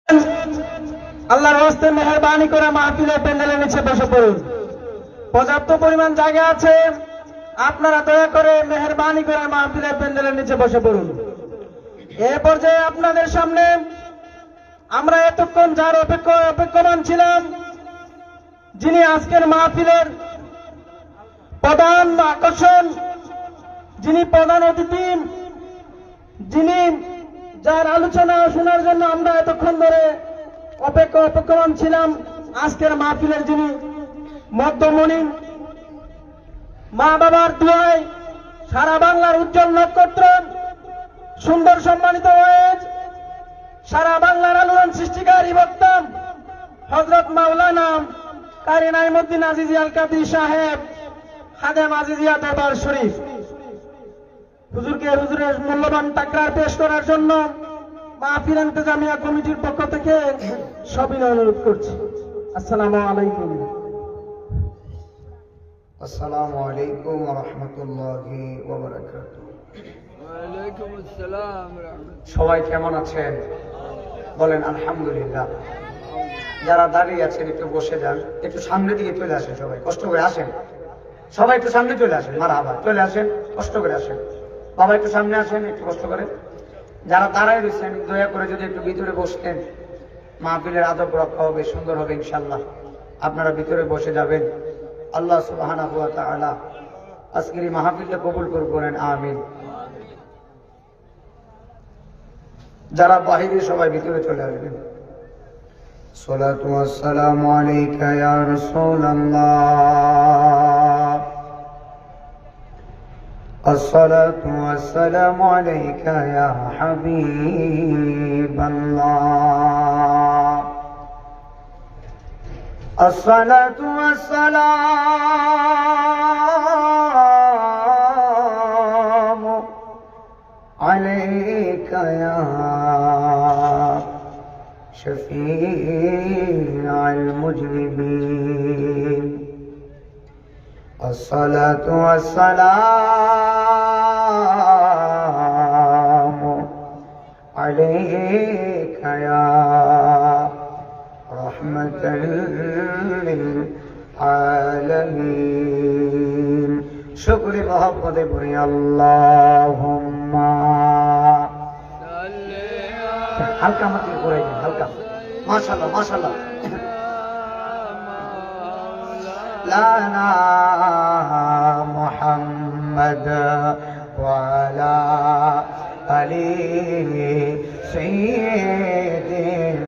আল্লাহর হস্তে মেহেরবানি করে মাহফিলের প্যান্ডেলের নিচে বসে পড়ুন। পর্যাপ্ত পরিমাণ জায়গা আছে, আপনারা দয়া করে মেহেরবানি করে মাহফিলের প্যান্ডেলের নিচে বসে পড়ুন। এ পর্যায়ে আপনাদের সামনে আমরা এতক্ষণ যার অপেক্ষমান ছিলাম, যিনি আজকের মাহফিলের প্রধান আকর্ষণ, যিনি প্রধান অতিথি, যিনি যার আলোচনা শোনার জন্য আমরা এতক্ষণ ধরে অপেক্ষমান ছিলাম, আজকের মাহফিলের যিনি মধ্যমণি, মা বাবার দোয়ায় সারা বাংলার উজ্জ্বল নক্ষত্র, সুন্দর সম্মানিত ওয়াইজ, সারা বাংলার আলোড়ন সৃষ্টিকারী বক্তা হযরত মাওলানা কারি নাইমুদ্দিন আজিজি আল কাদরি সাহেব, খাদেম আজিজিয়া দরবার শরীফ, হুজুরের মূল্যবান তাকরার পেশ করার জন্য মাহফিল ইন্তেজামিয়া কমিটির পক্ষ থেকে সবিনয় অনুরোধ করছি। আসসালামু আলাইকুম। আসসালামু আলাইকুম ওয়া রাহমাতুল্লাহি ওয়া বারাকাতুহু। ওয়ালাইকুম আসসালাম ওয়া রাহমাতুল্লাহ। সবাই কেমন আছেন? বলেন আলহামদুলিল্লাহ। যারা দাঁড়িয়ে আছেন একটু বসে যান, একটু সামনে দিকে চলে আসেন, সবাই কষ্ট করে আসেন, সবাই একটু সামনে চলে আসেন, মারহাবা, চলে আসেন, কষ্ট করে আসেন, বাবা একটু সামনে আসেন, একটু কষ্ট করে। যারা দাঁড়ায় রয়েছেন দয়া করে যদি একটু ভিতরে বসতেন, মাহফিলের আদব রক্ষা হবে, সুন্দর হবে ইনশাআল্লাহ। আপনারা ভিতরে বসে যাবেন। আল্লাহ সুবহানাহু ওয়া তাআলা আজকের এই মাহফিলটা কবুল করুন, বলেন আমিন। যারা বাহিরে সবাই ভিতরে চলে আসবেন। সালাতু ওয়াসসালামু আলাইকা ইয়া রাসূলুল্লাহ, আসসালাতু ওয়াসসালামু আলাইকা ইয়া হাবিবাল্লাহ, আসসালাতু ওয়াসসালামু আলাইকা ইয়া শফিউল মুজরিমিন, আসসালাতু ওয়াসসালামু আলাইকা ইয়া রাহমাতাল লিল আলামিন। শুকরি মোহাম্মদে বলি আল্লাহুম্মা, হালকা আমাকে করে দিন, হালকা, মাশাআল্লাহ মাশাআল্লাহ। লানা মুহাম্মদ ওয়া আলা আলি সাইয়্যিদিনা